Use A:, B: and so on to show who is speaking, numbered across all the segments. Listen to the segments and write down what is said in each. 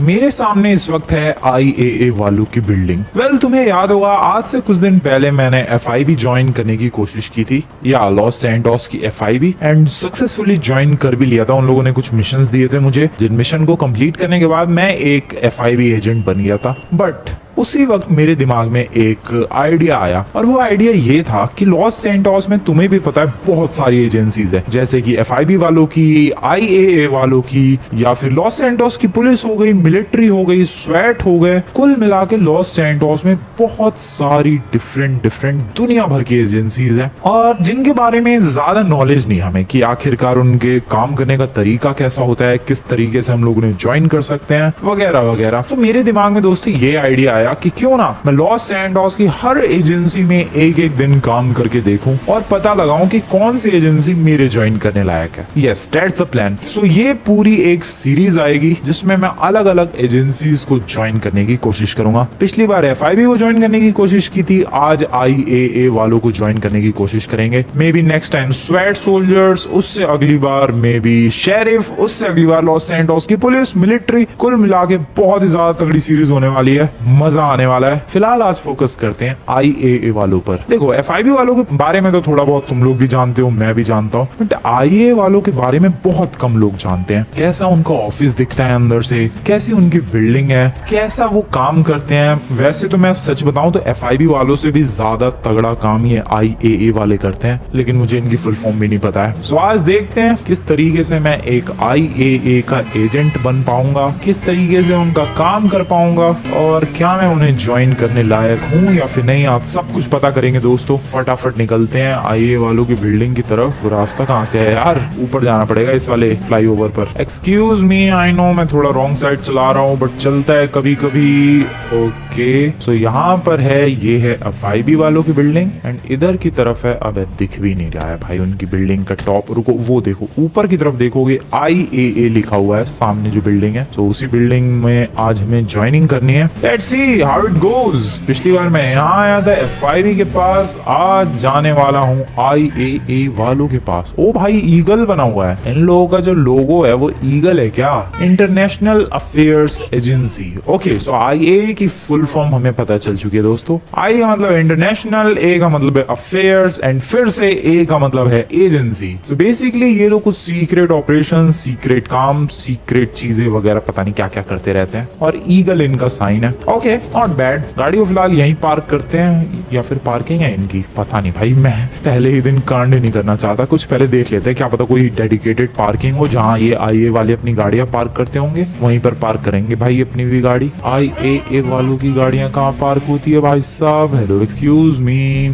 A: मेरे सामने इस वक्त है आईएए वालों की बिल्डिंग। वेल तुम्हें याद होगा आज से कुछ दिन पहले मैंने एफआईबी ज्वाइन करने की कोशिश की थी, या लॉस सैंटोस की एफआईबी, एंड सक्सेसफुली ज्वाइन कर भी लिया था। उन लोगों ने कुछ मिशंस दिए थे मुझे, जिन मिशन को कंप्लीट करने के बाद मैं एक एफआईबी एजेंट बन गया था। बट उसी वक्त मेरे दिमाग में एक आइडिया आया, और वो आइडिया ये था कि लॉस सैंटोस में तुम्हें भी पता है बहुत सारी एजेंसीज है, जैसे कि एफआईबी वालों की, आईएए वालों की, या फिर लॉस सैंटोस की पुलिस हो गई, मिलिट्री हो गई, स्वैट हो गए। कुल मिला के लॉस सैंटोस में बहुत सारी डिफरेंट दुनिया भर की एजेंसीज है, और जिनके बारे में ज्यादा नॉलेज नहीं हमें कि आखिरकार उनके काम करने का तरीका कैसा होता है, किस तरीके से हम लोग उन्हें ज्वाइन कर सकते हैं, वगैरह वगैरह। तो मेरे दिमाग में दोस्तों ये आइडिया आया कि क्यों ना मैं लॉस सैंटोस की हर एजेंसी में एक एक दिन काम करके देखूं और पता लगाऊं कि कौन सी एजेंसी मेरे ज्वाइन करने लायक है। Yes, that's the plan. So ये पूरी एक सीरीज आएगी जिसमें मैं अलग अलग एजेंसीज को ज्वाइन करने की कोशिश करूंगा। पिछली बार एफआईबी को ज्वाइन करने की कोशिश की थी, आज आईएए वालों को ज्वाइन करने की कोशिश करेंगे। मे बी नेक्स्ट टाइम स्वैट सोल्जर्स, उससे अगली बार मे बी शेरिफ, उससे अगली बार लॉस सैंटोस की पुलिस, मिलिट्री। कुल मिला के बहुत ही ज्यादा तगड़ी सीरीज होने वाली है, मजा आने वाला है। फिलहाल आज फोकस करते हैं आईएए वालों पर। देखो एफआईबी वालों के बारे में तो थोड़ा बहुत तुम लोग भी जानते हो, मैं भी जानता हूँ, बट आईएए वालों के बारे में बहुत कम लोग जानते हैं। कैसा उनका ऑफिस दिखता है अंदर से, कैसी उनकी बिल्डिंग है, कैसा वो काम करते हैं। वैसे तो मैं सच बताऊं तो एफआईबी वालों से भी ज्यादा तगड़ा काम ये आईएए वाले करते हैं, लेकिन मुझे इनकी फुल फॉर्म भी नहीं पता है। सो आज देखते हैं किस तरीके से मैं एक आईएए का एजेंट बन पाऊंगा, किस तरीके से उनका काम कर पाऊंगा, और क्या मैं उन्हें ज्वाइन करने लायक हूँ या फिर नहीं। आप सब कुछ पता करेंगे दोस्तों। फटाफट निकलते हैं आईए वालों की बिल्डिंग की तरफ। रास्ता कहाँ से है यार? ऊपर जाना पड़ेगा इस वाले फ्लाईओवर पर। एक्सक्यूज मी, आई नो मैं थोड़ा रॉन्ग साइड चला रहा हूँ, बट चलता है कभी कभी। ओके, सो यहाँ पर है, ये है एफआईबी वालों की बिल्डिंग, एंड इधर की तरफ है, अब दिख भी नहीं रहा है भाई उनकी बिल्डिंग का टॉप। रुको, वो देखो ऊपर की तरफ देखोगे आईएए लिखा हुआ है सामने जो बिल्डिंग है। तो उसी बिल्डिंग में आज हमें ज्वाइनिंग करनी है। Let's see how it goes. पिछली बार मैं यहाँ आया था एफआईबी के पास, आज जाने वाला हूँ आईएए वालों के पास। ओ भाई, ईगल बना हुआ है। इन लोगों का जो लोगो है वो ईगल है क्या? International affairs agency. ओके, सो आईएए की फुल फॉर्म हमें पता चल चुकी है दोस्तों। आई का मतलब इंटरनेशनल, ए का मतलब है अफेयर्स, एंड फिर से ए का मतलब है एजेंसी। सो बेसिकली ये लोग कुछ सीक्रेट ऑपरेशन, सीक्रेट काम, सीक्रेट चीजें वगैरह पता नहीं क्या क्या करते रहते हैं, और ईगल इनका साइन है। Okay, not bad. गाड़ी को फिलहाल यहीं पार्क करते हैं, या फिर पार्किंग है इनकी, पता नहीं भाई। मैं पहले ही दिन कांड नहीं करना चाहता, कुछ पहले देख लेते हैं, क्या पता कोई डेडिकेटेड पार्किंग हो जहाँ ये आईए वाले अपनी गाड़ियां पार्क करते होंगे, वहीं पर पार्क करेंगे भाई अपनी भी गाड़ी। आईएए वालों की गाड़ियां कहाँ पार्क होती है भाई साहब? Hello, excuse me,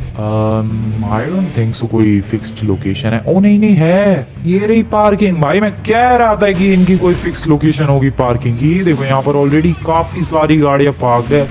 A: I don't think so कोई फिक्स्ड लोकेशन है। ओ नहीं है, ये रही पार्किंग। भाई मैं कह रहा था कि इनकी कोई फिक्स लोकेशन होगी पार्किंग की। देखो यहाँ पर ऑलरेडी काफी सारी गाड़ियां पार्क है।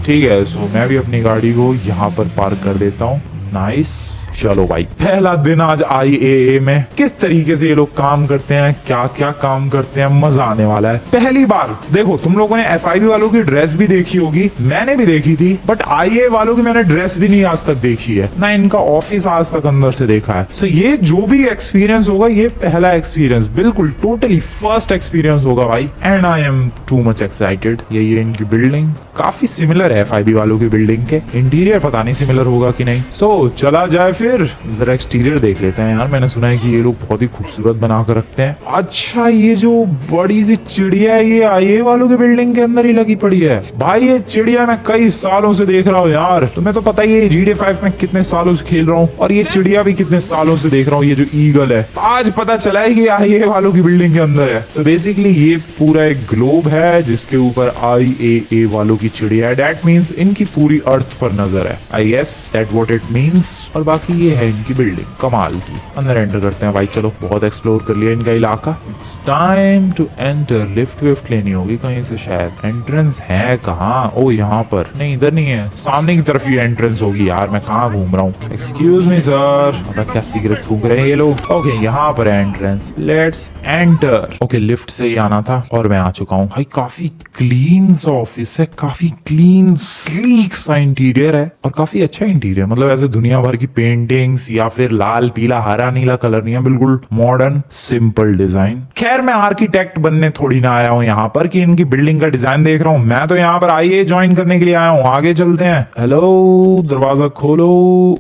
A: ठीक है, सो मैं भी अपनी गाड़ी को यहाँ पर पार्क कर देता हूँ। नाइस, चलो भाई, पहला दिन आज आईएए में। किस तरीके से ये लोग काम करते हैं, क्या क्या काम करते हैं, मजा आने वाला है। पहली बार देखो, तुम लोगों ने एफआईबी वालों की ड्रेस भी देखी होगी, मैंने भी देखी थी, बट आईए वालों की मैंने ड्रेस भी नहीं आज तक देखी है, ना इनका ऑफिस आज तक अंदर से देखा है। सो ये जो भी एक्सपीरियंस होगा, ये पहला एक्सपीरियंस, बिल्कुल टोटली फर्स्ट एक्सपीरियंस होगा भाई, and I am too much excited. ये इनकी बिल्डिंग काफी सिमिलर है एफआईबी वालों की बिल्डिंग के। इंटीरियर पता नहीं सिमिलर होगा कि नहीं। सो चला जाए फिर, जरा एक्सटीरियर देख लेते हैं यार। मैंने सुना है कि ये लोग बहुत ही खूबसूरत बना कर रखते हैं। अच्छा, ये जो बड़ी सी चिड़िया है, ये आईए वालों की बिल्डिंग के अंदर ही लगी पड़ी है भाई। ये चिड़िया मैं कई सालों से देख रहा हूँ यार। तुम्हें तो पता ही है GTA 5 में कितने सालों से खेल रहा हूँ, और ये चिड़िया भी कितने सालों से देख रहा हूँ। ये जो ईगल है, आज पता चला है कि आईए वालों की बिल्डिंग के अंदर है। सो बेसिकली ये पूरा एक ग्लोब है जिसके ऊपर आईएए वालों की चिड़िया है। दैट मीन्स इनकी पूरी अर्थ पर नजर है। I guess that what it means. और बाकी ये है इनकी बिल्डिंग कमाल की। अंदर एंटर करते हैं भाई। चलो, बहुत एक्सप्लोर कर लिया इनका इलाका। It's time to enter. Lift विफ्ट लेनी होगी कहीं से शायद। एंट्रेंस है कहाँ? ओ यहाँ पर नहीं, इधर नहीं है, सामने की तरफ ही एंट्रेंस होगी। यार मैं कहाँ घूम रहा हूँ? एक्सक्यूज मी सर, अब क्या सिगरेट फूंक रहे हैं ये लोग? ओके, यहाँ पर है entrance, let's enter. Okay, lift से ही आना था और मैं आ चुका हूँ भाई। काफी क्लीन सा ऑफिस है, काफी क्लीन स्लीक सा इंटीरियर है, और काफी अच्छा इंटीरियर, मतलब ऐसे दुनिया भर की पेंटिंग्स या फिर लाल पीला हरा नीला कलर नहीं है, बिल्कुल मॉडर्न सिंपल डिजाइन। खैर मैं आर्किटेक्ट बनने थोड़ी ना आया हूँ यहाँ पर कि इनकी बिल्डिंग का डिजाइन देख रहा हूँ, मैं तो यहाँ पर आईए ज्वाइन करने के लिए आया हूँ। आगे चलते हैं। हेलो, दरवाजा खोलो।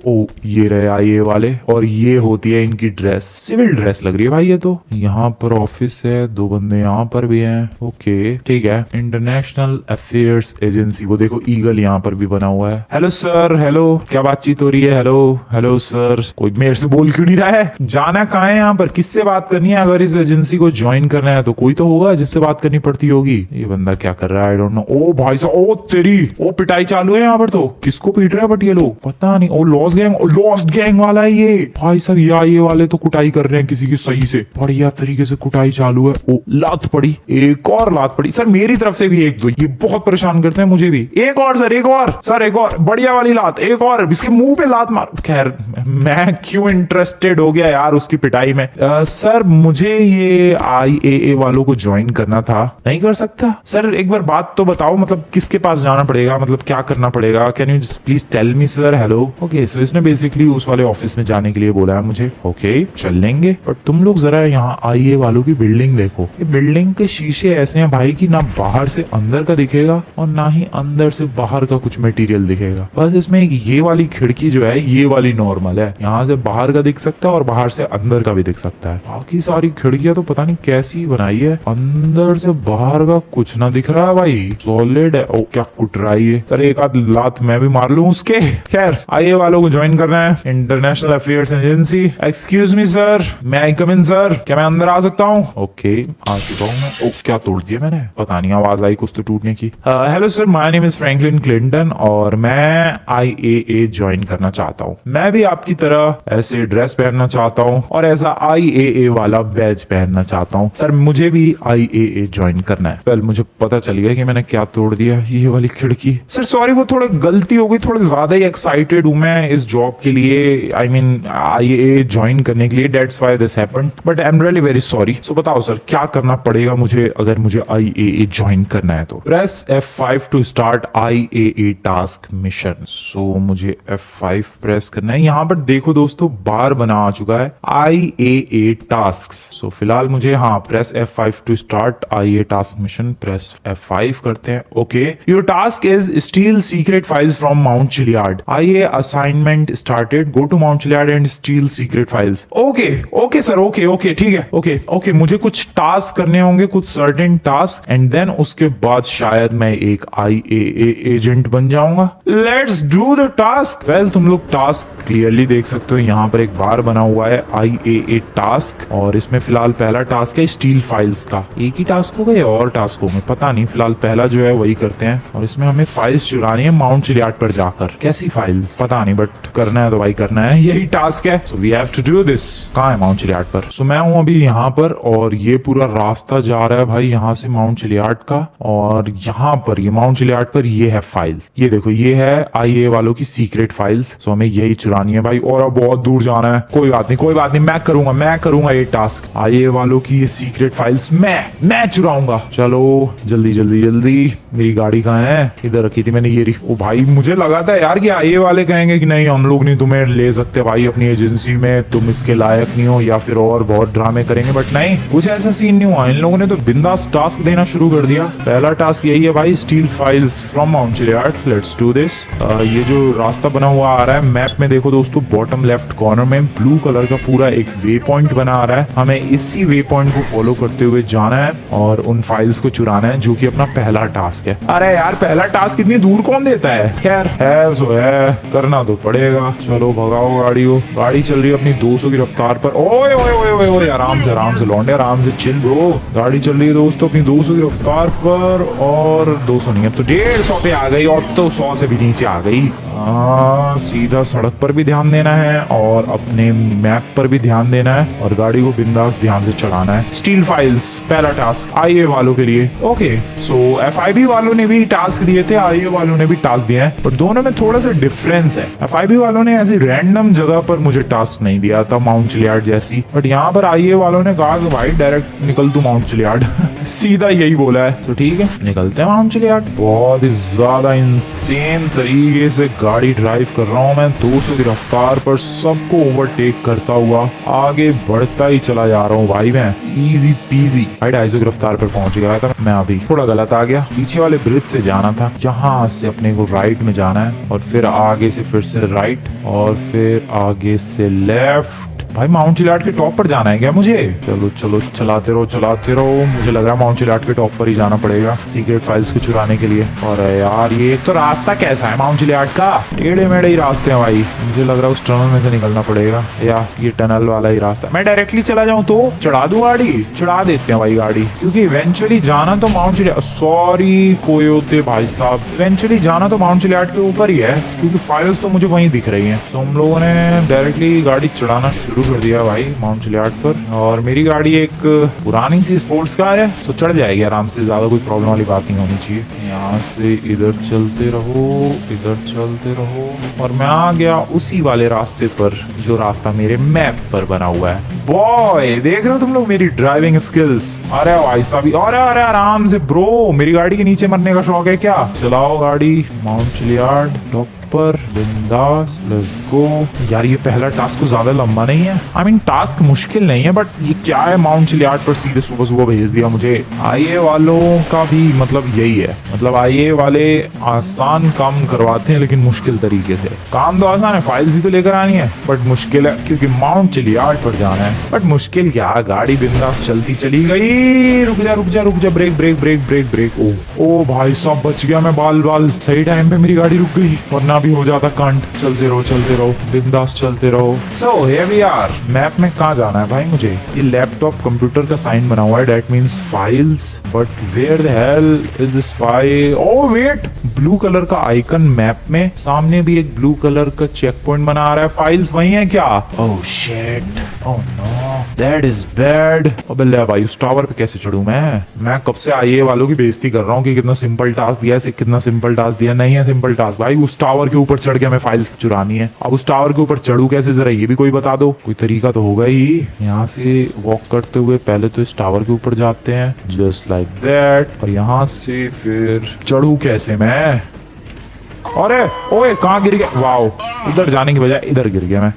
A: ओ ये रहे आईए वाले, और ये होती है इनकी ड्रेस, सिविल ड्रेस लग रही है भाई ये तो। यहाँ पर ऑफिस है, दो बंदे यहाँ पर भी हैं। ओके ठीक है, इंटरनेशनल अफेयर्स एजेंसी, वो देखो ईगल यहाँ पर भी बना हुआ है। हेलो सर, हेलो, क्या बातचीत हो रही है? हेलो हेलो सर, कोई मेरे से बोल क्यों नहीं रहा है? जाना कहाँ है यहाँ पर, किससे बात करनी है? अगर इस एजेंसी को ज्वाइन करना है तो कोई तो होगा जिससे बात करनी पड़ती होगी। ये बंदा क्या कर रहा है? I don't know. ओ भाई साहब, ओ तेरी, ओ पिटाई चालू है यहाँ पर तो। किसको पीट रहा है बट ये लोग? पता नहीं। ओ लॉस्ट गैंग वाला है ये। भाई साहब ये वाले तो कुटाई कर रहे हैं किसी की सही से, बढ़िया तरीके से कुटाई चालू है। ओ लात पड़ी, एक और लात पड़ी सर, मेरी तरफ से भी एक दो, ये बहुत परेशान करते हैं मुझे भी। एक और सर, एक और सर, एक और बढ़िया वाली लात, एक और इसके मुंह पे लात मार। खैर मैं क्यों इंटरेस्टेड हो गया यार उसकी पिटाई में। सर मुझे ये IAA वालों को ज्वाइन करना था। नहीं कर सकता सर? एक बार बात तो बताओ, मतलब किसके पास जाना पड़ेगा, मतलब क्या करना पड़ेगा? Can you please tell me sir? Hello. Okay so इसने बेसिकली उस वाले ऑफिस में जाने के लिए बोला है मुझे। ओके चल लेंगे, बट तुम लोग जरा यहाँ IAA वालों की बिल्डिंग देखो। ये बिल्डिंग के शीशे ऐसे हैं भाई कि ना बाहर से अंदर का दिखेगा और ना ही अंदर से बाहर का कुछ मटेरियल दिखेगा। बस इसमें एक ये वाली खिड़की जो है ये वाली नॉर्मल है, यहाँ से बाहर का दिख सकता है और बाहर से अंदर का भी दिख सकता है। बाकी सारी खिड़कियां तो पता नहीं कैसी बनाई है, अंदर से बाहर का कुछ ना दिख रहा है भाई, सॉलिड है। ओ क्या कुट रहा है सर, एक आध लात मैं भी मार लूं उसके। खैर IAA वालों को ज्वाइन करना है, international affairs agency. Excuse me sir, मैं आई कम इन सर, क्या मैं अंदर आ सकता हूँ? ओके आ चुका हूँ मैं। ओ क्या तोड़ दिया मैंने? पता नहीं, आवाज आई कुछ तो टूटने की। Hello sir, my name is Franklin Clinton और मैं IAA ज्वाइन करना चाहता हूँ। मैं भी आपकी तरह ऐसे ड्रेस पहनना चाहता हूँ और ऐसा IAA वाला बैज पहनना चाहता हूँ। सर मुझे भी IAA ज्वाइन करना है। वेल मुझे पता चल गया कि मैंने क्या तोड़ दिया, ये वाली खिड़की। सर सॉरी, वो थोड़ी गलती हो गई, थोड़ा ज्यादा ही एक्साइटेड हूँ मैं इस जॉब के लिए, आई मीन IAA ज्वाइन करने के लिए, that's why this happened, but I am really very sorry. So बताओ सर क्या करना पड़ेगा मुझे अगर मुझे IAA ज्वाइन करना है तो? Press F5 to start IAA task mission. So मुझे F5 प्रेस करना है। यहाँ पर देखो दोस्तों बार बना आ चुका है IAA टास्क्स। सो फिलहाल मुझे press F5 to start IAA task mission, press F5 करते हैं। Okay, your task is steal secret files from Mount Chiliad. IAA assignment started, go to Mount Chiliad and steal secret files. Okay okay sir, okay okay ठीक है। Okay okay, मुझे कुछ task करने होंगे, कुछ certain task, and then उसके बाद शायद मैं एक IAA एजेंट बन जाऊंगा। Let's do the task. Well तुम लोग टास्क क्लियरली देख सकते हो, यहाँ पर एक बार बना हुआ है IAA टास्क, और इसमें फिलहाल पहला टास्क है स्टील फाइल्स का। एक ही टास्क होगा या और टास्क होंगे पता नहीं, फिलहाल पहला जो है वही करते हैं। और इसमें हमें फाइल्स चुरानी है माउंट चिलियार्ड पर जाकर। कैसी फाइल्स पता नहीं, बट करना है तो भाई करना है, यही टास्क है। So we have to do this. कहाँ है माउंट चिलियार्ड पर? सो मैं हूँ अभी यहाँ पर, और ये पूरा रास्ता जा रहा है भाई यहाँ से माउंट चिलियार्ड का, और यहाँ पर ये माउंट चिलियार्ड पर ये है फाइल्स। ये देखो ये है IAA वालों की सीक्रेट फाइल्स। सो हमें यही चुरानी है भाई, और अब बहुत दूर जाना है। कोई बात नहीं कोई बात नहीं, मैं करूंगा ये टास्क। IAA वालों की ये सीक्रेट फाइल्स मैं चुराऊंगा। चलो जल्दी जल्दी जल्दी। मेरी गाड़ी कहाँ है? इधर रखी थी मैंने, ये रही। ओ भाई मुझे लगा था यार कि IAA वाले कहेंगे कि नहीं हम लोग नहीं तुम्हें ले सकते भाई अपनी एजेंसी में, तुम इसके लायक नहीं हो, या फिर और बहुत ड्रामे करेंगे, बट नहीं, कुछ ऐसा सीन नहीं हुआ। इन लोगों ने तो बिंदास टास्क देना शुरू कर दिया। पहला टास्क यही है भाई, steal files from Mount Chiliad. Let's do this. ये जो रास्ता बना हुआ आ रहा है मैप में देखो दोस्तों, बॉटम लेफ्ट कॉर्नर में ब्लू कलर का पूरा एक वे पॉइंट बना आ रहा है। हमें इसी वे पॉइंट को फॉलो करते हुए जाना है और उन फाइल्स को चुराना है, जो कि अपना पहला टास्क है। अरे यार पहला टास्क इतनी दूर कौन देता है? खैर है सो है, करना तो पड़ेगा। चलो भगाओ गाड़ी को। गाड़ी चल रही है अपनी 200 की रफ्तार पर। ओए ओए ओए ओए ओए, आराम से लौंडे, आराम से चिल ब्रो। गाड़ी चल रही है दोस्तों अपनी 200 की रफ्तार पर, और 200 नहीं अब तो 150 पे आ गई, और तो 100 से भी नीचे आ गई। सीधा सड़क पर भी ध्यान देना है और अपने मैप पर भी ध्यान देना है, और गाड़ी को बिंदास ध्यान से चलाना है। स्टील फाइल्स पहला टास्क IAA वालों के लिए। ओके सो FIB वालों ने भी टास्क दिए थे, IAA वालों ने भी टास्क दिए हैं, पर दोनों में थोड़ा सा डिफरेंस है। FIB वालों ने ऐसी रैंडम जगह पर मुझे टास्क नहीं दिया था माउंट चिलियार्ड जैसी, बट यहाँ पर IAA वालों ने कहा कि भाई डायरेक्ट निकल तू माउंट चिलियार्ड। सीधा यही बोला है। तो ठीक है, निकलते हैं माउंट चिलियाड। बहुत ही ज्यादा इंसेन तरीके से गाड़ी ड्राइव कर रहा हूँ मैं 200 की रफ्तार पर, सबको ओवरटेक करता हुआ आगे बढ़ता ही चला जा रहा हूँ भाई। मैं इजी पीजी भाई 250 की रफ्तार पर पहुंच गया था। मैं अभी थोड़ा गलत आ गया, पीछे वाले ब्रिज से जाना था, यहाँ से अपने को राइट में जाना है और फिर आगे से फिर से राइट और फिर आगे से लेफ्ट। भाई माउंट चिलियाड के टॉप पर जाना है क्या मुझे? चलो चलो चलाते रहो। मुझे लग रहा है माउंट चिलियाड के टॉप पर ही जाना पड़ेगा सीक्रेट फाइल्स को चुराने के लिए। और यार ये एक तो रास्ता कैसा है माउंट चिलियाड का, टेढ़े मेढ़े ही रास्ते हैं भाई। मुझे लग रहा है उस टनल में से निकलना पड़ेगा, या ये टनल वाला ही रास्ता। मैं डायरेक्टली चला जाऊं तो चढ़ा दूं गाड़ी? चढ़ा देते हैं भाई गाड़ी, क्योंकि इवेंचुअली जाना तो माउंट चिलियाड, सॉरी कोयोते भाई साहब, इवेंचुअली जाना तो माउंट चिलियाड के ऊपर ही है, क्योंकि फाइल्स तो मुझे वहीं दिख रही हैं। तो हम लोगों ने डायरेक्टली गाड़ी चढ़ाना शुरू कर दिया भाई माउंट चिलियाड पर। और मेरी गाड़ी एक पुरानी सी स्पोर्ट्स कार है, तो चढ़ जाएगी आराम से, ज्यादा कोई प्रॉब्लम वाली बात नहीं होनी चाहिए। यहाँ से इधर चलते रहो और मैं आ गया उसी वाले रास्ते पर जो रास्ता मेरे मैप पर बना हुआ है। बॉय देख रहे हो तुम लोग मेरी ड्राइविंग स्किल्स? अरे भाई साहब, अरे आराम से ब्रो, मेरी गाड़ी के नीचे मरने का शौक है क्या? चलाओ गाड़ी माउंट चिलियाड टॉप पर, बिंदास, लेट्स गो। यार ये पहला टास्क तो ज्यादा लंबा नहीं है, आई मीन टास्क मुश्किल नहीं है, बट ये क्या है माउंट चिलियाड पर सीधे सुबह सुबह भेज दिया मुझे। आईए वालों का भी मतलब यही है, मतलब आईए वाले आसान काम करवाते हैं लेकिन मुश्किल तरीके से। काम तो आसान है, फाइल्स ही तो लेकर आनी है, बट मुश्किल है क्योंकि माउंट चिलियाड पर जाना है। बट मुश्किल क्या, गाड़ी बिंदास चलती चली गई। रुक जा, ब्रेक। ओ भाई साहब बच गया मैं, बाल सही टाइम पे मेरी गाड़ी रुक गई, वरना भी हो जाता कांड। चलते रहो बिंदास चलते रहो। So here we are. Map में कहाँ जाना है भाई मुझे? ये लैपटॉप कंप्यूटर का साइन बना हुआ है, that means files, but where the hell is this file? Oh wait, blue colour का आइकन मैप में, सामने भी एक ब्लू कलर का चेक पॉइंट बना आ रहा है। फाइल्स वही है क्या? Oh shit, oh no, that is bad. अबे ले भाई, उस टावर पे कैसे चढ़ूं मैं कब से आईए वालों की बेइज्जती कर रहा हूँ कि कितना सिंपल टास्क दिया है, कितना सिंपल टास्क दिया। नहीं है सिंपल टास्क भाई, उस टावर के ऊपर चढ़ के हमें फाइल्स चुरानी है। अब उस टावर के ऊपर चढ़ू कैसे, जरा ये भी कोई बता दो। कोई तरीका तो होगा ही। यहाँ से वॉक करते हुए पहले तो इस टावर के ऊपर जाते हैं, जस्ट लाइक दैट, और यहाँ से फिर चढ़ू कैसे मैं? अरे ओए कहाँ गिर गया? वाओ, उधर जाने की बजाय इधर गिर गया मैं।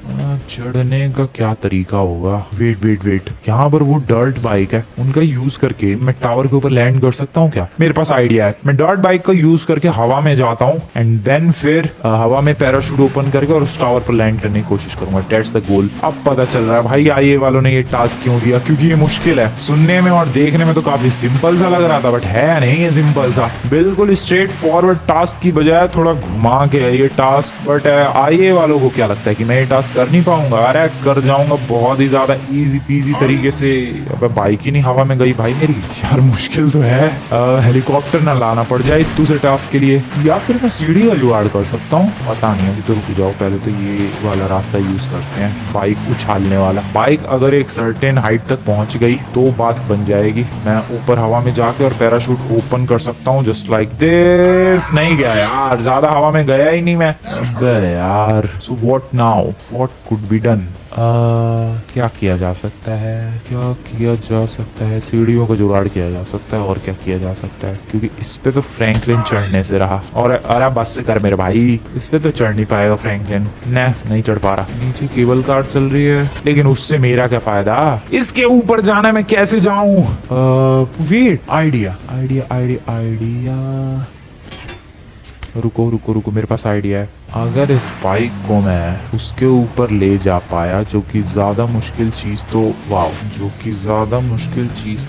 A: चढ़ने का क्या तरीका होगा? वेट, यहाँ पर वो डर्ट बाइक है, उनका यूज करके मैं टावर के ऊपर लैंड कर सकता हूँ क्या? मेरे पास आइडिया है, मैं डर्ट बाइक का यूज करके हवा में जाता हूँ एंड देन फिर हवा में पैराशूट ओपन करके और उस टावर पर लैंड करने की कोशिश करूंगा। That's the goal. अब पता चल रहा है भाई आईए वालों ने ये टास्क क्यों दिया, क्योंकि ये मुश्किल है। सुनने में और देखने में तो काफी सिंपल सा लग रहा था, बट है नहीं ये सिंपल सा। बिल्कुल स्ट्रेट फॉरवर्ड टास्क की बजाय थोड़ा घुमा के है ये टास्क। बट आईए वालों को क्या लगता है कि मैं ये टास्क कर नहीं पाऊंगा? अरे कर जाऊंगा बहुत ही ज्यादा इजी पीजी तरीके से। अब बाइक ही नहीं हवा में गई भाई मेरी। यार मुश्किल तो है, हेलीकॉप्टर ना लाना पड़ जाए दूसरे टास्क के लिए, या फिर मैं सीढ़ी का जुगाड़ कर सकता हूँ। पता नहीं, अभी तो रुक जाओ, पहले तो ये वाला रास्ता यूज करते हैं, बाइक उछालने वाला। बाइक अगर एक सर्टेन हाइट तक पहुंच गई तो बात बन जाएगी। मैं ऊपर हवा में जाके और पैराशूट ओपन कर सकता हूँ, जस्ट लाइक दिस। नहीं गया यार, ज्यादा हवा में गया ही नहीं मैं। अबे यार, so what now, what could be done? क्या किया जा सकता है? सीढ़ियों का जुगाड़ किया जा सकता है, और क्या किया जा सकता है? क्योंकि इस पे तो फ्रैंकलिन चढ़ने से रहा, और अरे बस से कर मेरे भाई, इस पे तो चढ़ नहीं पाएगा फ्रैंकलिन। नहीं चढ़ पा रहा। नीचे केबल कार चल रही है, लेकिन उससे मेरा क्या फायदा? इसके ऊपर जाना, मैं कैसे जाऊं? Wait, idea. रुको, मेरे पास आइडिया है। अगर इस बाइक को मैं उसके ऊपर ले जा पाया, जो कि ज्यादा मुश्किल चीज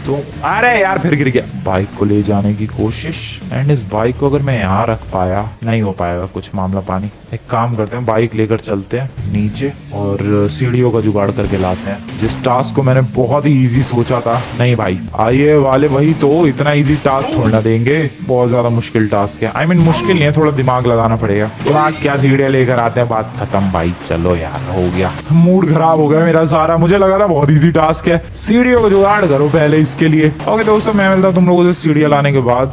A: तो अरे यार फिर गिर गया। बाइक को ले जाने की कोशिश, एंड इस बाइक को अगर मैं यहाँ रख पाया, नहीं हो पाएगा, कुछ मामला पानी। एक काम करते हैं, बाइक लेकर चलते हैं नीचे और सीढ़ियों का जुगाड़ करके लाते हैं। जिस टास्क को मैंने बहुत ही इजी सोचा था, नहीं भाई आईए वाले वही तो इतना इजी टास्क थोड़ा ना देंगे, बहुत ज्यादा मुश्किल टास्क है। आई मीन मुश्किल नहीं है, थोड़ा दिमाग लगाना पड़ेगा। दिमाग क्या, सीढ़ियाँ लेकर आते हैं, बात खत्म भाई। चलो यार, हो गया, मूड खराब हो गया मेरा सारा। मुझे लगा था बहुत इजी टास्क है, सीढ़ियों का जुगाड़ करो पहले इसके लिए। ओके दोस्तों, मैं मिलता हूँ तुम लोगों से सीढ़ियां लाने के बाद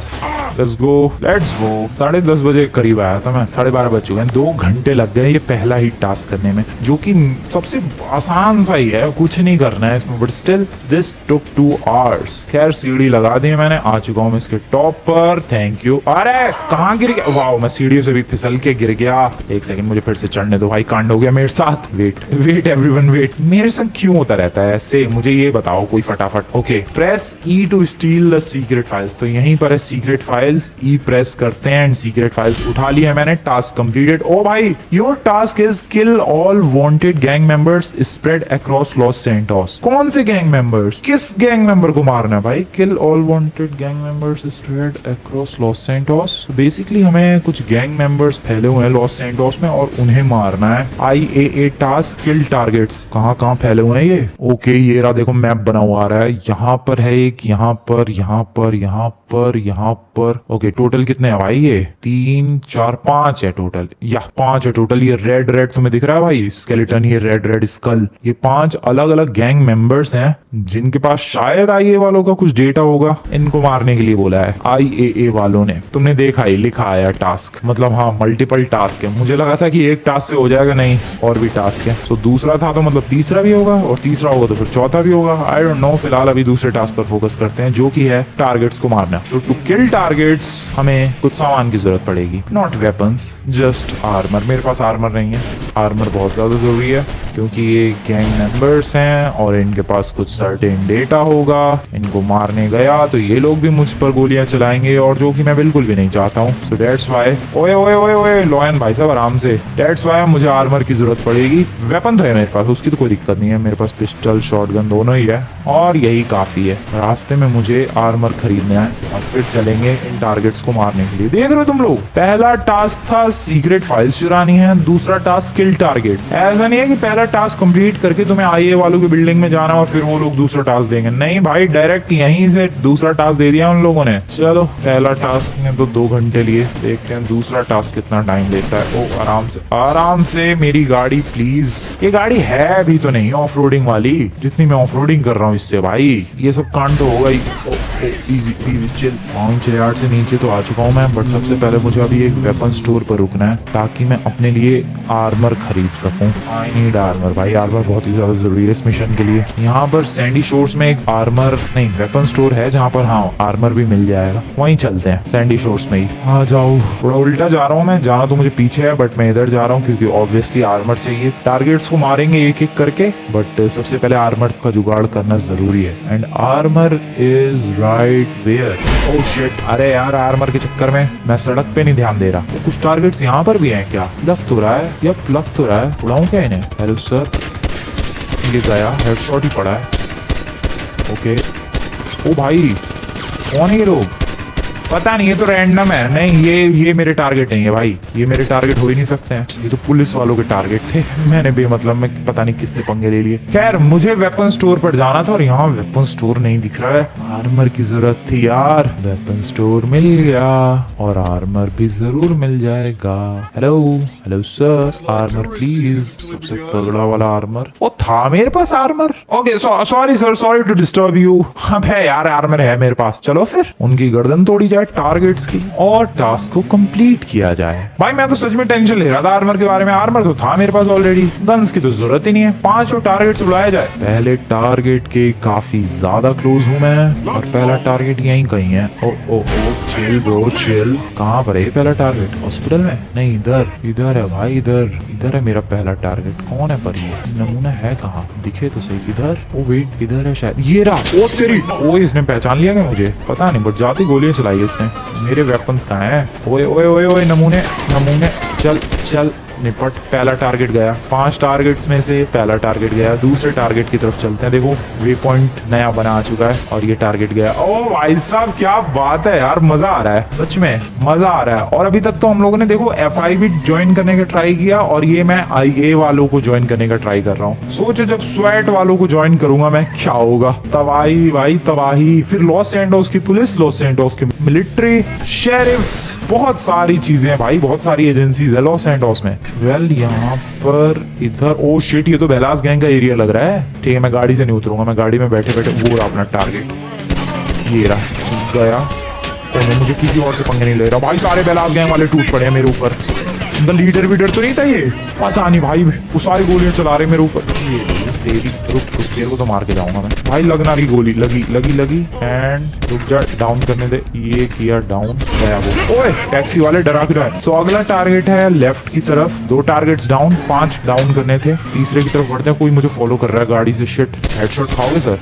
A: लेट्स गो 10:30 बजे करीब आया था मैं, 12:30 बज चुके हैं। 2 घंटे लग गए ये पहला ही टास्क करने में, जो कि सबसे आसान सा ही है, कुछ नहीं करना है इसमें, but still this took 2 hours. खैर सीढ़ी लगा दी है मैंने, आ चुका हूँ मैं इसके टॉप पर। Thank you. अरे कहाँ गिर गया? वाह, मैं सीढ़ियों से भी फिसल के गिर गया। एक सेकंड मुझे फिर से चढ़ने दो भाई, कांड हो गया मेरे साथ। वेट एवरीवन वेट, मेरे संग क्यों होता रहता है ऐसे, मुझे ये बताओ कोई फटाफट। Okay, press E to steal the secret files. तो यहीं पर है सीक्रेट फाइल्स, ई प्रेस करते हैं एंड सीक्रेट फाइल्स उठा लिया है मैंने। Task completed. ओ भाई, your task is kill all wanted gang members spread across Los Santos. कौन से गैंग मेंबर्स? किस गैंग मेंबर को मारना है भाई? Kill all wanted gang members spread across Los Santos. Basically हमें कुछ गैंग मेंबर्स फैले हुए हैं लॉस सैंटोस में और उन्हें मारना है। IAA टास्क किल टारगेट्स। कहाँ फैले हुए हैं ये? ओके, ये रहा, देखो मैप बना हुआ आ रहा है। यहाँ पर है एक, यहाँ पर, यहाँ पर, यहाँ पर, यहाँ पर। ओके, टोटल कितने हैं भाई? ये 3 4 5 है टोटल, या 5 है टोटल। ये रेड तुम्हें दिख रहा है भाई स्केलेटन, ये रेड स्कल। ये 5 अलग अलग गैंग मेंबर्स हैं जिनके पास शायद IA वालों का कुछ डेटा होगा, इनको मारने के लिए बोला है IAA वालों ने। तुमने देखा ही, लिखा आया टास्क, मतलब हाँ मल्टीपल टास्क है। मुझे लगा था कि एक टास्क से हो जाएगा, नहीं और भी टास्क है। सो दूसरा था तो मतलब तीसरा भी होगा, और तीसरा होगा तो फिर चौथा भी होगा। आई डोंट नो, फिलहाल अभी दूसरे टास्क पर फोकस करते हैं जो कि है टारगेट्स को मारना। सो टू किल टारगेट्स हमें कुछ सामान की जरूरत पड़ेगी, नॉट वेपन्स, जस्ट आर्मर। मेरे पास आर्मर नहीं है। आर्मर बहुत ज्यादा जरूरी है क्योंकि ये गैंग मेंबर्स हैं और इनके पास कुछ सर्टेन डेटा होगा। इनको मारने गया तो ये लोग भी मुझ पर गोलियां चलाएंगे, और जो कि मैं बिल्कुल भी नहीं चाहता हूँ। सो दैट्स व्हाई, ओए लॉयन भाई साहब आराम से, दैट्स व्हाई मुझे आर्मर की जरूरत पड़ेगी। वेपन तो है मेरे पास, उसकी तो कोई दिक्कत नहीं है। मेरे पास पिस्टल शॉटगन दोनों ही है और यही काफी है। रास्ते में मुझे आर्मर खरीदना है और फिर चलेंगे इन टारगेट्स को मारने के लिए। देख रहे हो तुम लोग, पहला टास्क था सीक्रेट फाइल्स चुरानी है, दूसरा टास्क किल टारगेट्स। ऐसा नहीं है कि पहला टास्क कंप्लीट करके तुम्हें IA वालों की बिल्डिंग में जाना और फिर वो लोग दूसरा टास्क देंगे। नहीं भाई, डायरेक्ट यहीं से दूसरा टास्क दे दिया उन लोगों ने। चलो, पहला टास्क ने तो 2 घंटे लिए, देखते हैं दूसरा टास्क कितना टाइम लेता है। ओ आराम से मेरी गाड़ी प्लीज। ये गाड़ी है भी तो नहीं ऑफ रोडिंग वाली, जितनी मैं ऑफ रोडिंग कर रहा हूँ इससे भाई। ये सब कांड तो होगा ही। Easy chill. माउंट यार्ड से नीचे तो आ चुका हूँ मैं, बट सबसे पहले मुझे अभी एक वेपन स्टोर पर रुकना है ताकि मैं अपने लिए आर्मर खरीद सकूं। आई नीड आर्मर भाई, आर्मर बहुत ही ज्यादा जरूरी है इस मिशन के लिए। यहाँ पर सैंडी शोर्स में एक आर्मर नहीं वेपन स्टोर है जहाँ पर हाँ आर्मर भी मिल जाएगा। वहीं चलते हैं सैंडी शोर्स में ही। आ जाओ। थोड़ा उल्टा जा रहा हूँ मैं, जाना तो मुझे पीछे है बट मैं इधर जा रहा हूँ क्योंकि ऑब्वियसली आर्मर चाहिए। टारगेट्स को मारेंगे एक एक करके, बट सबसे पहले आर्मर का जुगाड़ करना जरूरी है। And armour is right where. Oh shit, अरे यार आर्मर के चक्कर में मैं सड़क पे नहीं ध्यान दे रहा। कुछ टारगेट्स यहाँ पर भी हैं क्या? लग तो रहा है, यप लग तो रहा है। उड़ाऊं क्या इन्हें? हेलो सर, ये गया, हेडशॉट ही पड़ा है। ओके। ओ भाई, कौन है ये लोग? पता नहीं, ये तो रैंडम है। नहीं, ये मेरे टारगेट नहीं है भाई, ये मेरे टारगेट हो ही नहीं सकते हैं। ये तो पुलिस वालों के टारगेट थे। मैंने बेमतलब में पता नहीं किससे पंगे ले लिए। खैर, मुझे वेपन स्टोर पर जाना था और यहाँ वेपन स्टोर नहीं दिख रहा है। आर्मर की जरूरत थी यार। वेपन स्टोर मिल गया और आर्मर भी जरूर मिल जाएगा। हेलो सर, आर्मर प्लीज, सबसे तगड़ा वाला आर्मर। ओ था मेरे पास armour. Okay sorry sir, sorry to disturb you. अबे यार आर्मर है मेरे पास। चलो फिर उनकी गर्दन तोड़ी टारगेट्स की और टास्क को कंप्लीट किया जाए। भाई मैं तो सच में टेंशन ले रहा था आर्मर के बारे में। आर्मर तो था मेरे पास ऑलरेडी, गन्स की तो जरूरत ही नहीं है। 5 टारगेट्स बुलाया जाए। पहले टारगेट के काफी ज्यादा क्लोज हूँ मैं और पहला टारगेट यहीं कहीं है। ओ चिल ब्रो चिल। कहाँ पर है पहला टारगेट? हॉस्पिटल में? नहीं, इधर है भाई, इधर है मेरा पहला टारगेट। कौन है पर ये? नमूना है कहाँ? दिखे तो सही। इधर, ओ वेट, इधर है शायद। ये रहा। ओ तेरी, ओ इसने पहचान लिया क्या मुझे? पता नहीं, बट जाती गोलियां चलाई इसने। मेरे वेपन्स कहाँ हैं? ओए नमूने, चल निपट। पहला टारगेट गया। 5 टारगेट्स में से पहला टारगेट गया। दूसरे टारगेट की तरफ चलते हैं। देखो वे पॉइंट नया बना आ चुका है और ये टारगेट गया। ओ भाई साहब, क्या बात है यार, मजा आ रहा है, सच में मजा आ रहा है। और अभी तक तो हम लोगों ने देखो FIB ज्वाइन करने का ट्राई किया और ये मैं IA वालों को ज्वाइन करने का ट्राई कर रहा हूँ। सोचो जब स्वैट वालों को ज्वाइन करूंगा मैं, क्या होगा? तबाही भाई तबाही। फिर लॉस सैंटोस की पुलिस, लॉस सैंटोस की मिलिट्री, शेरिफ्स, बहुत सारी चीजें हैं भाई, बहुत सारी एजेंसीज है लॉस सैंटोस में। वेल यहाँ पर इधर, ओ शिट, ये तो बेलास गैंग का एरिया लग रहा है। ठीक है, मैं गाड़ी से नहीं उतरूंगा, मैं गाड़ी में बैठे बैठे वो रहा अपना टारगेट। ये रहा, गया। मैं मुझे किसी और से पंगे नहीं ले रहा भाई, सारे बेलास गैंग वाले टूट पड़े हैं मेरे ऊपर। द लीडर वीडर तो नहीं था ये, पता नहीं भाई, वो सारी गोलियां चला रहे मेरे ऊपर। ये तेरी रुक रुक, तेरे को तो मार के जाऊंगा मैं भाई। लगना रही गोली, लगी लगी लगी एंड रुक जा, डाउन करने दे। ये किया डाउन, गया वो। ओए टैक्सी वाले डरा क्यों रहा है। सो अगला टारगेट है लेफ्ट की तरफ, 2 टारगेट्स डाउन, 5 डाउन करने थे। तीसरे की तरफ बढ़ते हैं। कोई मुझे फॉलो कर रहा है गाड़ी से। शिट, हेडशॉट खाओगे सर?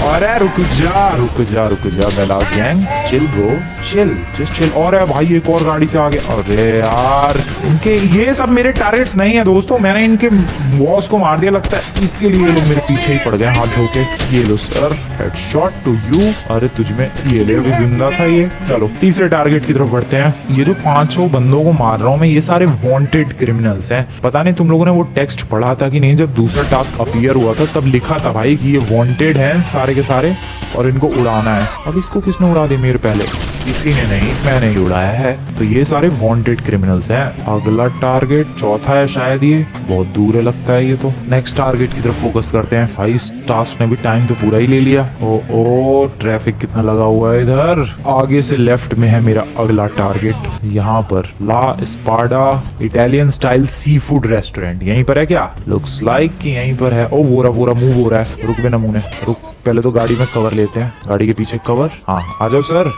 A: अरे रुक जा रुक जा रुक जा Ballas gang, chill bro, chill, just chill. और है भाई एक और गाड़ी से आगे। अरे यार, इनके ये सब मेरे टारगेट्स नहीं है दोस्तों, मैंने इनके बॉस को मार दिया लगता है, इसीलिए ये लोग मेरे पीछे ही पड़ गए हाथ धो के। ये लो सर, हेडशॉट टू यू। अरे तुझमें ये ले, अभी जिंदा था ये। चलो तीसरे टारगेट की तरफ बढ़ते हैं। ये जो 500 बंदों को मार रहा हूँ मैं, ये सारे वांटेड क्रिमिनल्स हैं। पता नहीं तुम लोगों ने वो टेक्स्ट पढ़ा था कि नहीं, जब दूसरा टास्क अपीयर हुआ था तब लिखा था भाई कि ये वांटेड है सारे के सारे और इनको उड़ाना है। अब इसको किसने उड़ा दी मेरे पहले? किसी ने नहीं, मैंने ही उड़ाया है। तो ये सारे वांटेड क्रिमिनल्स हैं। अगला टारगेट चौथा है शायद, ये बहुत दूर है लगता है ये तो। नेक्स्ट टारगेट की तरफ फोकस करते हैं भाई। इस टास्क ने भी टाइम तो पूरा ही ले लिया। ओ ट्रैफिक कितना लगा हुआ है इधर। आगे से लेफ्ट में है मेरा अगला टारगेट, यहाँ पर La Spada Italian style seafood restaurant. यहीं पर है क्या? लुक्स लाइक कि यहीं पर है। ओ वो रहा मूव हो रहा है। रुक बे नमूने, रुक, पहले तो गाड़ी में कवर लेते हैं। गाड़ी के पीछे कवर, हाँ आ जाओ सर।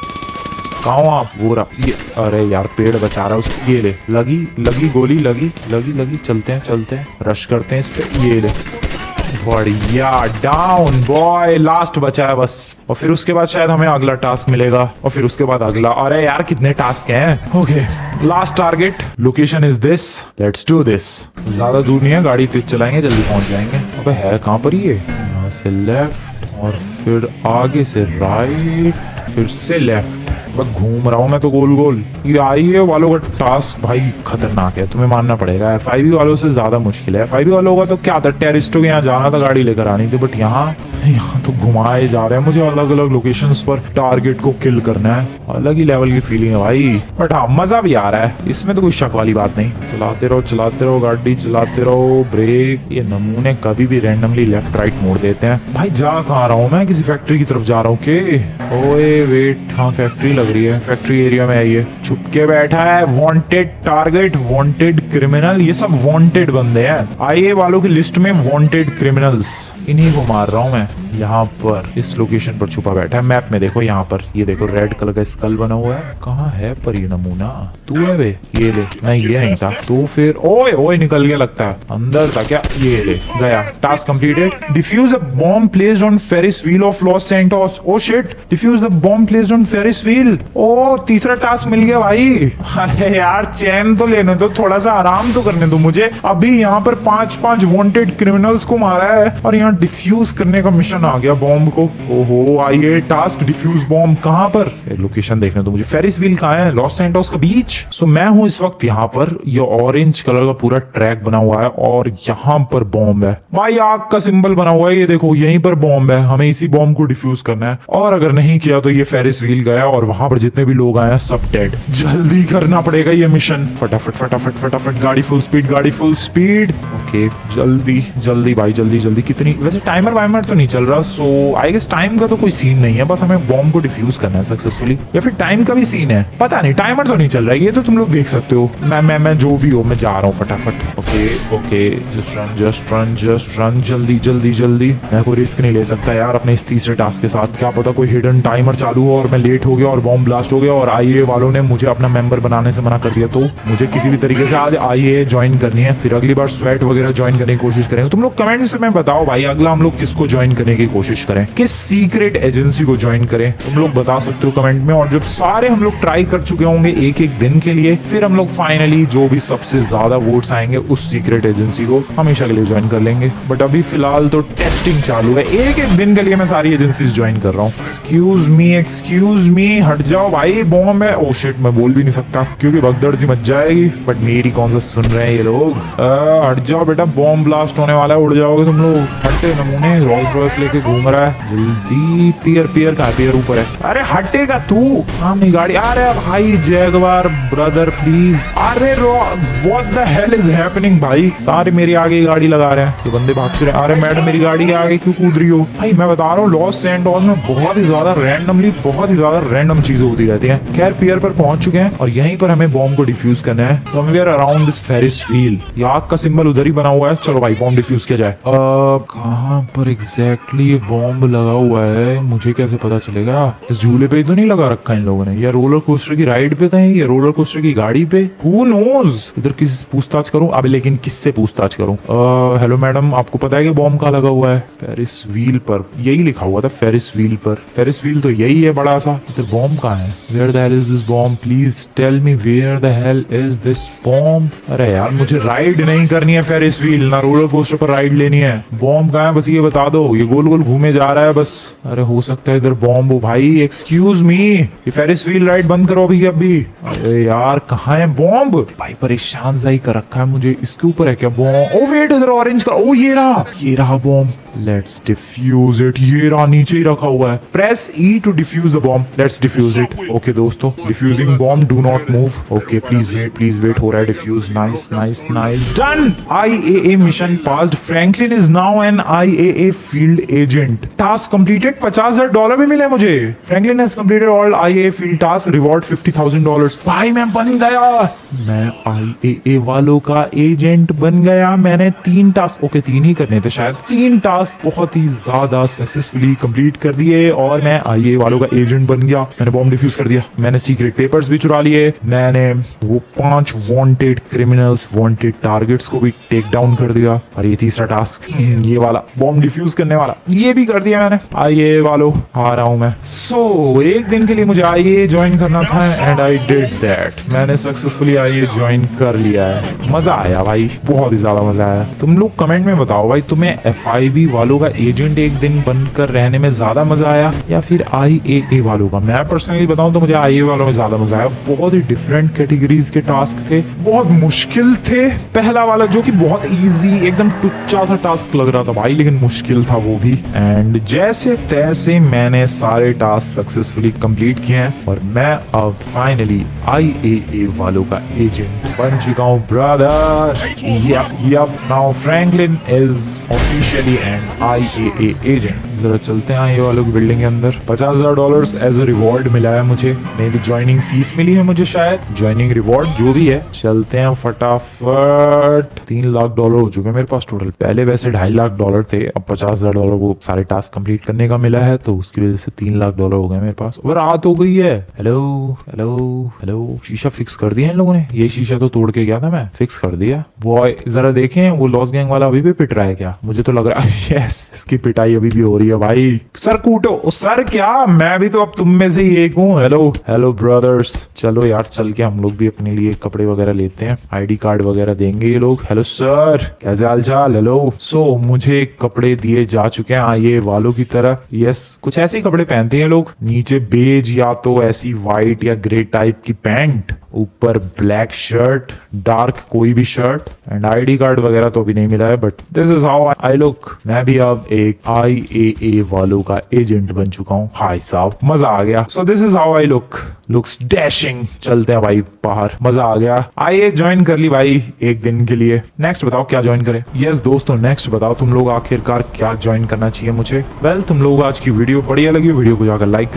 A: कहाँ हो आप? वो रहा ये। अरे यार पेड़ बचा रहा है उसको। ये ले, लगी लगी गोली, लगी लगी लगी। चलते हैं रश करते हैं इस पे। ये ले, बढ़िया, डाउन बॉय। लास्ट बचा है बस, और फिर उसके बाद शायद हमें अगला टास्क मिलेगा, और फिर उसके बाद अगला। अरे यार कितने टास्क हैं। Okay, last target, location is this, let's do this. ज्यादा दूर नहीं है, गाड़ी तेज चलाएंगे, जल्दी पहुंच जाएंगे। अबे है कहाँ पर ये? यहाँ से लेफ्ट और फिर आगे से राइट, फिर से लेफ्ट। बस घूम रहा हूँ मैं तो गोल गोल। ये आईए वालों का टास्क भाई खतरनाक है, तुम्हें मानना पड़ेगा। FIB वालों से ज्यादा मुश्किल है। FIB वालों का तो क्या था, टेररिस्टों के यहाँ जाना था, गाड़ी लेकर आनी थी। बट यहाँ तो घुमाए जा रहे हैं मुझे अलग अलग लोकेशंस पर। टारगेट को किल करना है, अलग ही लेवल की फीलिंग है भाई। बट हाँ, मजा भी आ रहा है, इसमें तो कोई शक वाली बात नहीं। चलाते रहो गाड़ी, चलाते रहो। ब्रेक, ये नमूने कभी भी रैंडमली लेफ्ट राइट मोड़ देते हैं। भाई जा कहाँ रहा हूँ मैं? किसी फैक्ट्री की तरफ जा रहा हूँ के? ओए वेट, हाँ फैक्ट्री लग रही है। फैक्ट्री एरिया में है ये, छुप के बैठा है। वांटेड टारगेट, वांटेड क्रिमिनल, ये सब वांटेड बंदे हैं। IA वालों की लिस्ट में वांटेड क्रिमिनल्स, इन्हीं को मार रहा हूँ मैं। यहाँ पर इस लोकेशन पर छुपा बैठा है। मैप में देखो, यहाँ पर ये देखो, रेड कलर का स्कल बना हुआ है। कहाँ है पर ये नमूना? तू है बे? ये ले, नहीं ये नहीं था। तो फिर ओए ओए निकल गया लगता है, अंदर था क्या? ये ले, गया। Task completed. Defuse a bomb placed on Ferris wheel of Los Santos. Oh shit, defuse the bomb placed on Ferris wheel. ओ तीसरा टास्क मिल गया भाई। अरे यार चैन तो लेने दो, थोड़ा सा आराम तो करने दो मुझे। अभी यहाँ पर 5 वांटेड क्रिमिनल्स को मारा है और यहाँ डिफ्यूज करने का मिशन आ गया बॉम्ब को। ओहो, आइए टास्क डिफ्यूज बॉम्ब। कहाँ पर? लोकेशन देखने दो मुझे। फेरिस व्हील कहाँ है? लॉस सैंटोस का बीच। सो मैं हूँ इस वक्त यहाँ पर। ये ऑरेंज कलर का पूरा ट्रैक बना हुआ है और यहाँ पर बॉम्ब है भाई। आग का सिंबल बना हुआ है, ये देखो, यहीं पर बॉम्ब है। हमें इसी बॉम्ब को डिफ्यूज करना है, और अगर नहीं किया तो ये फेरिस व्हील गया और वहां पर जितने भी लोग आए हैं सब डेड। जल्दी करना पड़ेगा ये मिशन। फटाफट फटाफट फटाफट, गाड़ी फुल स्पीड, गाड़ी फुल स्पीड। ओके, जल्दी जल्दी भाई, जल्दी जल्दी। कितनी वैसे टाइमर वाइमर तो नहीं चल रहा, सो आई गेस टाइम का तो कोई सीन नहीं है। बस हमें बॉम्ब को डिफ्यूज करना है सक्सेसफुली, या फिर टाइम का भी सीन है, पता नहीं। टाइमर तो नहीं चल रहा है, ये तो तुम लोग देख सकते हो। मैं जो भी हो, मैं जा रहा हूँ फटाफट। ओके ओके, जस्ट रन, जल्दी जल्दी जल्दी। मैं कोई रिस्क नहीं ले सकता यार अपने इस तीसरे टास्क के साथ। क्या पता कोई हिडन टाइमर चालू हो और मैं लेट हो गया और बॉम्ब ब्लास्ट हो गया और IA वालों ने मुझे अपना मेंबर बनाने से मना कर दिया। तो मुझे किसी भी तरीके से आज IA ज्वाइन करनी है, फिर अगली बार स्वेट वगैरह ज्वाइन करने की कोशिश करेंगे। तुम लोग कमेंट्स में बताओ भाई, अगला हम लोग किसको ज्वाइन करने की कोशिश करें, किस सीक्रेट एजेंसी को ज्वाइन करें, तुम लोग बता सकते हो कमेंट में। और जब सारे हम लोग ट्राई कर चुके होंगे एक एक दिन के लिए, फिर हम लोग फाइनली जो भी सबसे ज्यादा वोट्स आएंगे उस सीक्रेट एजेंसी को हमेशा के लिए ज्वाइन कर लेंगे। बट अभी फिलहाल तो टेस्टिंग चालू है, एक एक दिन के लिए मैं सारी एजेंसीज ज्वाइन कर रहा हूँ। एक्सक्यूज मी, हट जाओ भाई, बॉम्ब है। ओ शिट, मैं बोल भी नहीं सकता क्योंकि भगदड़ सी मच जाएगी। बट मेरी कौन सा सुन रहे हैं ये लोग। हट जाओ बेटा बॉम्ब ब्लास्ट होने वाला है, उड़ जाओगे तुम लोग। हटे नमूने, रोल्स रॉयस लेके घूम रहा है। जल्दी पियर पियर का पियर ऊपर है। अरे हटेगा तू, सामने गाड़ी। अरे भाई जैगवार ब्रदर प्लीज। अरे what the hell is happening भाई, सारे मेरे आगे गाड़ी लगा रहे हैं, ये बंदे भाग रहे हैं। अरे मैडम मेरी गाड़ी के आगे क्यों कूद रही हो भाई? मैं बता रहा हूँ लॉस सैंटोस में बहुत ही ज्यादा रैंडम चीजें होती रहती हैं। खैर पियर पर पहुंच चुके हैं और यहीं पर हमें बॉम्ब को डिफ्यूज करना है somewhere around this Ferris wheel. ये आग का सिंबल उधर ही बना हुआ है। चलो भाई बॉम्ब डिफ्यूज किया जाए। कहाँ पर एग्जैक्टली ये बॉम्ब लगा हुआ है मुझे कैसे पता चलेगा? इस झूले पे तो नहीं लगा रखा इन लोगों ने, या रोलर कोस्टर की राइड पे कहीं, या रोलर कोस्टर की गाड़ी पे, हु नोज। इधर किस पूछताछ करूं? अब लेकिन किससे पूछताछ करूं? हेलो मैडम, आपको पता है कि बॉम्ब कहाँ लगा हुआ है? फेरिस व्हील पर, यही लिखा हुआ था फेरिस व्हील पर। फेरिस व्हील तो यही है बड़ा सा। इधर बॉम्ब कहाँ है? Where the hell is this bomb? Please tell me where the hell is this bomb. अरे यार मुझे राइड नहीं करनी है फेरिस व्हील, ना रोलर कोस्टर पर राइड लेनी है। बॉम्ब कहाँ है बस ये बता दो। ये गोल गोल घूमे जा रहा है बस। अरे हो सकता है इधर बॉम्ब हो भाई। एक्सक्यूज मी, ये फेरिस व्हील राइड बंद करो अभी अभी। अरे यार कहाँ है बॉम्ब भाई? परेशान सा ही कर रखा है मुझे। इसके ऊपर है क्या बॉम्ब? ओ वेट, इधर ऑरेंज का। ओ ये रहा बॉम्ब। Let's defuse it. ये रहा, नीचे ही रखा हुआ है। Press E to defuse the bomb. Let's defuse it. Okay दोस्तों, defusing bomb, do not move. Okay please wait, हो रहा है defuse. Nice done. IAA mission passed. Franklin is now an IAA field agent. Task completed. $50,000 भी मिले मुझे। Franklin has completed all IAA field task, reward $50,000। भाई मैं बन गया, मैं IAA वालों का एजेंट बन गया। मैंने 3 टास्क, ओके 3 ही करने थे शायद, 3 टास्क बहुत ही ज्यादा सक्सेसफुली कंप्लीट कर दिए और मैं IAA वालों का एजेंट बन गया। मैंने बॉम्ब डिफ्यूज कर दिया, मैंने सीक्रेट पेपर्स भी चुरा लिए, मैंने वो 5 वांटेड क्रिमिनल्स, वांटेड टारगेट्स को भी टेक डाउन कर दिया। और ये तीसरा टास्क, ये वाला बॉम्ब डिफ्यूज करने वाला, ये भी कर दिया मैंने। IAA वालों आ रहा हूं मैं। सो एक दिन के लिए मुझे IAA ज्वाइन करना था एंड आई डिड दैट। मैंने सक्सेसफुली IAA ज्वाइन कर लिया है। मजा आया भाई, बहुत ही ज्यादा मजा आया। तुम लोग कमेंट में बताओ भाई, तुम्हें FIB वालों का एजेंट एक दिन बनकर रहने में ज्यादा मजा आया या फिर IAA वालों का? मैं पर्सनली बताऊं तो मुझे IAA वालों में ज्यादा मजा आया। बहुत ही डिफरेंट कैटेगरीज के टास्क थे, बहुत मुश्किल थे। पहला वाला जो कि बहुत इजी, एकदम टुच्चा सा टास्क लग रहा था भाई, लेकिन मुश्किल था वो भी। एंड जैसे तैसे मैंने सारे टास्क सक्सेसफुली कंप्लीट किए हैं और मैं अब फाइनली IAA वालों का एजेंट बन चुका हूँ brother. Yep, now Franklin is officially an IAA agent. जरा चलते हैं IAA वालों की बिल्डिंग के अंदर। $50,000 एज अ रिवॉर्ड मिला है मुझे, मे भी ज्वाइनिंग फीस मिली है मुझे शायद, ज्वाइनिंग रिवॉर्ड जो भी है। चलते हैं फटाफट। $3 लाख हो चुके हैं मेरे पास टोटल। पहले वैसे $2.5 लाख थे, अब $50,000 वो सारे टास्क कंप्लीट करने का मिला है, तो उसकी वजह से $3 लाख हो गए मेरे पास। और रात हो गई है। हेलो, शीशा फिक्स कर दिया इन लोगों ने। ये शीशा तो तोड़ के गया था मैं, फिक्स कर दिया। बॉय जरा देखें, वो लॉस गैंग वाला अभी भी पिट रहा है क्या? मुझे तो लग रहा है यस, इसकी पिटाई अभी भी हो रही है भाई। सर कूटो। सर क्या, मैं भी तो अब तुम में से ही एक हूँ। हेलो ब्रदर्स, चलो यार चल के हम लोग भी अपने लिए कपड़े वगैरह लेते हैं, ID कार्ड वगैरह देंगे ये लोग। हेलो सर, कैसे हाल चाल? हेलो। सो मुझे कपड़े दिए जा चुके हैं IAA वालों की तरह। यस, कुछ ऐसे ही कपड़े पहनते हैं लोग, नीचे बेज या तो ऐसी व्हाइट या ग्रे टाइप की पैंट, ऊपर ब्लैक शर्ट, डार्क कोई भी शर्ट, एंड ID कार्ड वगैरह तो अभी नहीं मिला है, but this is how I look. मैं भी अब एक IAA वालों का एजेंट बन चुका हूँ। हाय साहब, मजा आ गया। So this is how I looks dashing. चलते हैं भाई बाहर, मजा आ गया। IAA ज्वाइन कर ली भाई एक दिन के लिए। नेक्स्ट बताओ क्या ज्वाइन करें? यस दोस्तों, नेक्स्ट बताओ तुम लोग आखिरकार क्या ज्वाइन करना चाहिए मुझे। वेल तुम लोग आज की वीडियो बढ़िया लगी, वीडियो को जाकर लाइक